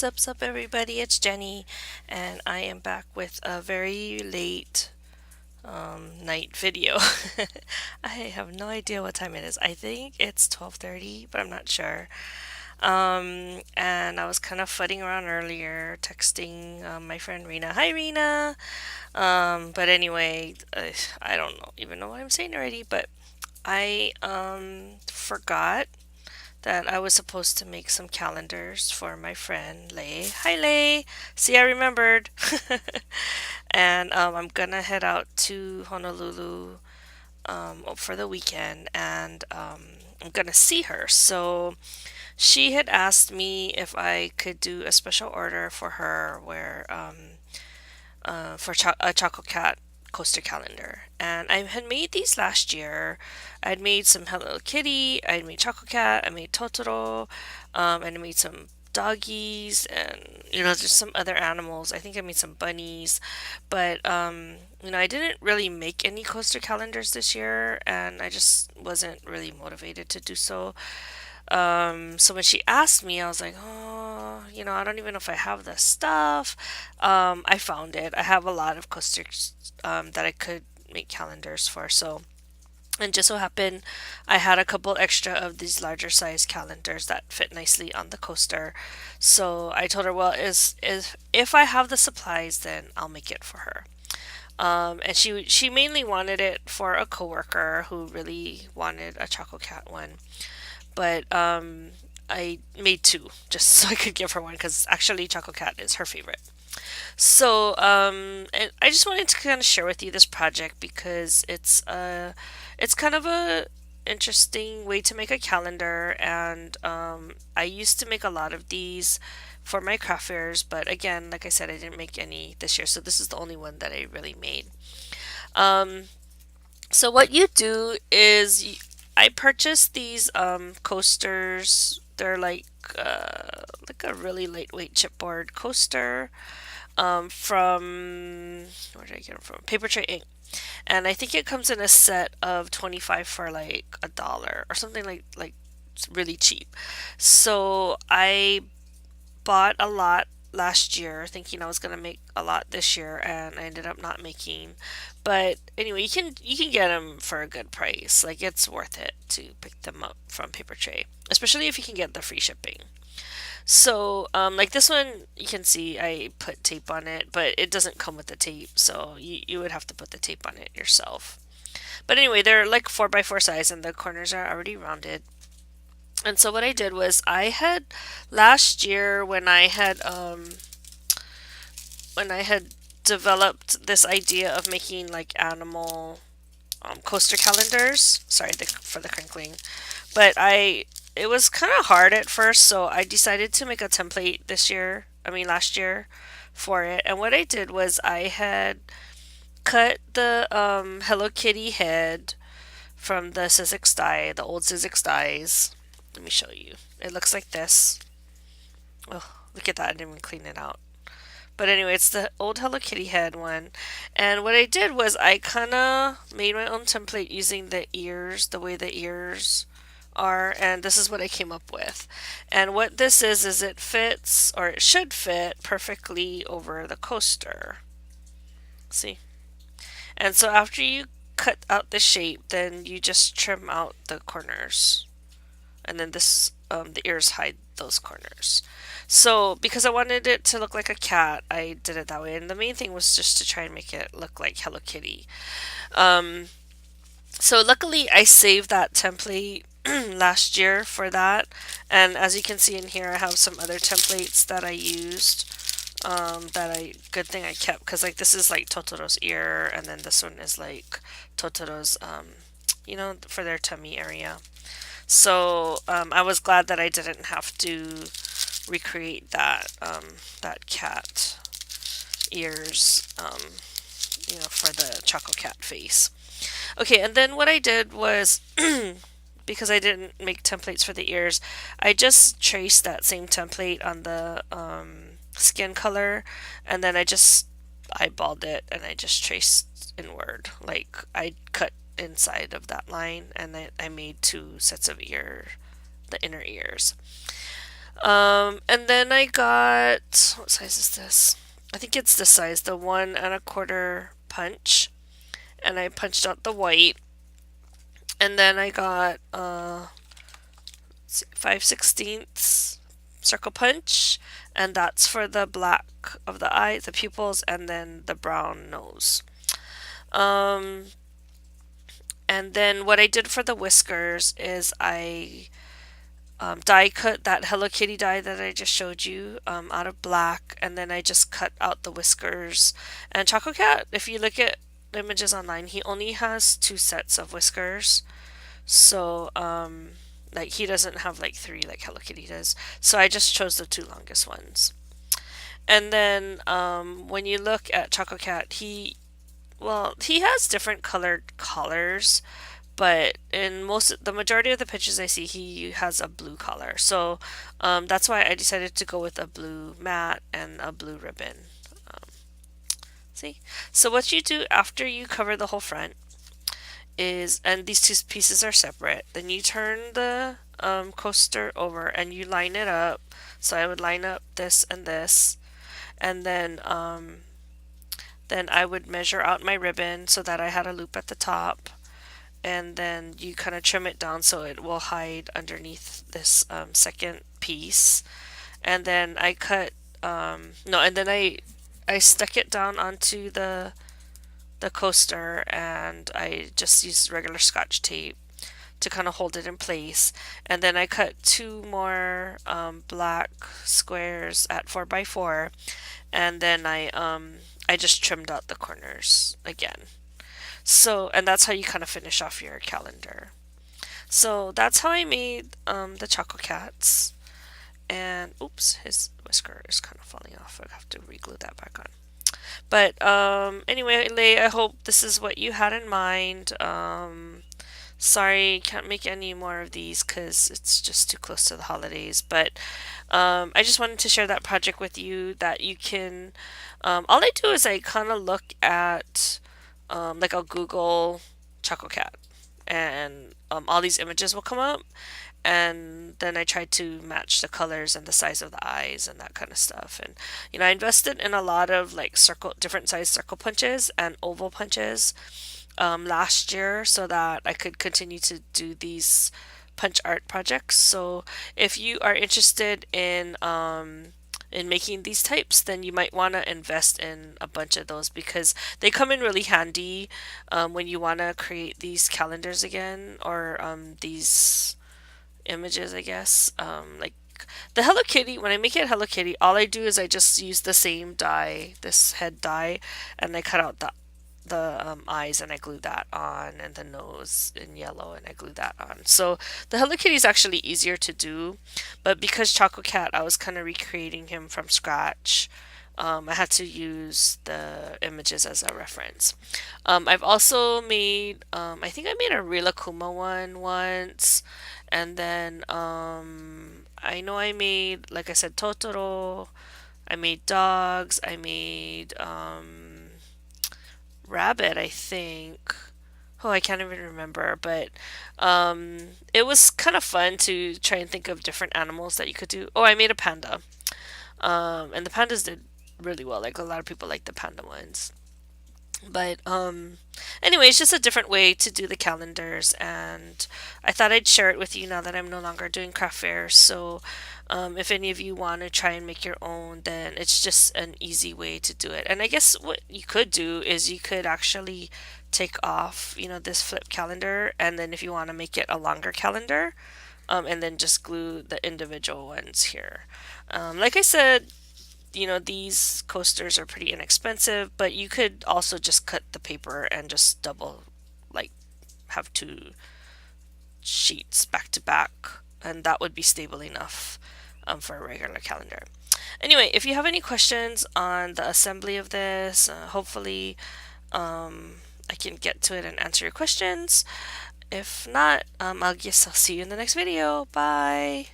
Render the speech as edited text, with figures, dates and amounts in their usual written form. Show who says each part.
Speaker 1: What's up, everybody? It's Jenny, and I am back with a very late night video. I have no idea what time it is. I think it's 12:30, but I'm not sure. And I was kind of fudding around earlier, texting my friend Rena. Hi, Rena. But anyway, I don't even know what I'm saying already, but I forgot that I was supposed to make some calendars for my friend Lay. Hi, Lay. See, I remembered. And I'm gonna head out to Honolulu for the weekend, and I'm gonna see her. So she had asked me if I could do a special order for her, where for a Chococat coaster calendar. And I had made these last year. I'd made some Hello Kitty, I'd made Chococat, I made Totoro, and I made some doggies, and there's some other animals. I think I made some bunnies, but I didn't really make any coaster calendars this year, and I just wasn't really motivated to do so. So when she asked me, I was like, oh, I don't even know if I have the stuff. I found it. I have a lot of coasters that I could make calendars for. So, and just so happened, I had a couple extra of these larger size calendars that fit nicely on the coaster. So I told her, well, is if I have the supplies, then I'll make it for her. And she mainly wanted it for a coworker who really wanted a Choco Cat one, but I made two just so I could give her one because actually Choco Cat is her favorite. So and I just wanted to kind of share with you this project because it's kind of a interesting way to make a calendar, and I used to make a lot of these for my craft fairs, but again, like I said, I didn't make any this year, so this is the only one that I really made. Um, so what you do is I purchased these coasters. They're like a really lightweight chipboard coaster from where did I get them from? Paper Tray Ink. And I think it comes in a set of 25 for like $1 or something like it's really cheap. So I bought a lot last year thinking I was going to make a lot this year, and I ended up not making. But anyway, you can get them for a good price. Like, it's worth it to pick them up from Paper Tray, especially if you can get the free shipping. So like this one, you can see I put tape on it, but it doesn't come with the tape, so you would have to put the tape on it yourself. But anyway, they're like 4 by 4 size, and the corners are already rounded. And so what I did was I had last year when I had developed this idea of making like animal coaster calendars. Sorry for the crinkling, but it was kind of hard at first, so I decided to make a template this year. I mean last year for it. And what I did was I had cut the Hello Kitty head from the Sizzix die, the old Sizzix dies. Let me show you. It looks like this. Oh, look at that! I didn't even clean it out. But anyway, it's the old Hello Kitty head one. And what I did was I kind of made my own template using the ears, the way the ears are, and this is what I came up with. And what this is it fits, or it should fit, perfectly over the coaster. See? And so after you cut out the shape, then you just trim out the corners. And then the ears hide those corners. So because I wanted it to look like a cat, I did it that way. And the main thing was just to try and make it look like Hello Kitty. Um, so luckily I saved that template last year for that. And as you can see in here, I have some other templates that I used. Good thing I kept, because like this is like Totoro's ear, and then this one is like Totoro's, for their tummy area. So I was glad that I didn't have to recreate that cat ears, for the Choco Cat face. Okay, and then what I did was, because I didn't make templates for the ears, I just traced that same template on the skin color, and then I just eyeballed it, and I just traced inward. Like, I cut inside of that line, and I made two sets of the inner ears. And then I got, what size is this? I think it's this size, the 1 1/4 punch. And I punched out the white. And then I got 5/16 circle punch, and that's for the black of the eye, the pupils, and then the brown nose. Um, and then what I did for the whiskers is I die cut that Hello Kitty die that I just showed you out of black, and then I just cut out the whiskers. And Chococat, if you look at images online, he only has 2 sets of whiskers. So, like he doesn't have like 3 like Hello Kitty does. So I just chose the 2 longest ones. And then when you look at Chococat, he has different colored collars, but in the majority of the pictures I see, he has a blue collar. So that's why I decided to go with a blue mat and a blue ribbon. Um, See? So what you do after you cover the whole front is, and these 2 pieces are separate, then you turn the coaster over and you line it up. So I would line up this and this, and then I would measure out my ribbon so that I had a loop at the top, and then you kind of trim it down so it will hide underneath this second piece. And then I cut no, and then I stuck it down onto the coaster, and I just used regular scotch tape to kind of hold it in place. And then I cut 2 more black squares at 4 by 4, and then I just trimmed out the corners again. So, and that's how you kind of finish off your calendar. So that's how I made the Choco Cats. And oops, his whisker is kind of falling off. I have to reglue that back on. But anyway, Lay, I hope this is what you had in mind. Sorry, can't make any more of these because it's just too close to the holidays. But I just wanted to share that project with you that you can. All I do is I kind of look at, like I'll Google Chococat, and all these images will come up, and then I tried to match the colors and the size of the eyes and that kind of stuff. And I invested in a lot of like different size circle punches and oval punches last year so that I could continue to do these punch art projects. So if you are interested in making these types, then you might want to invest in a bunch of those because they come in really handy when you want to create these calendars again, or these images, I guess. Like the Hello Kitty, when I make it Hello Kitty, all I do is I just use the same die, this head die, and I cut out the eyes and I glue that on, and the nose in yellow and I glue that on. So the Hello Kitty is actually easier to do, but because Choco Cat, I was kind of recreating him from scratch. I had to use the images as a reference. I've also made, I think I made a Rilakuma one once, and then I know I made, like I said, Totoro. I made dogs. I made rabbit, I think. Oh, I can't even remember, but it was kind of fun to try and think of different animals that you could do. Oh, I made a panda, and the pandas did really well. Like a lot of people like the panda ones. But anyway, it's just a different way to do the calendars, and I thought I'd share it with you now that I'm no longer doing craft fairs. So if any of you want to try and make your own, then it's just an easy way to do it. And I guess what you could do is you could actually take off, this flip calendar, and then if you want to make it a longer calendar, and then just glue the individual ones here. Like I said, these coasters are pretty inexpensive, but you could also just cut the paper and just double, like, have 2 sheets back to back, and that would be stable enough for a regular calendar. Anyway, if you have any questions on the assembly of this, hopefully I can get to it and answer your questions. If not, I'll see you in the next video. Bye!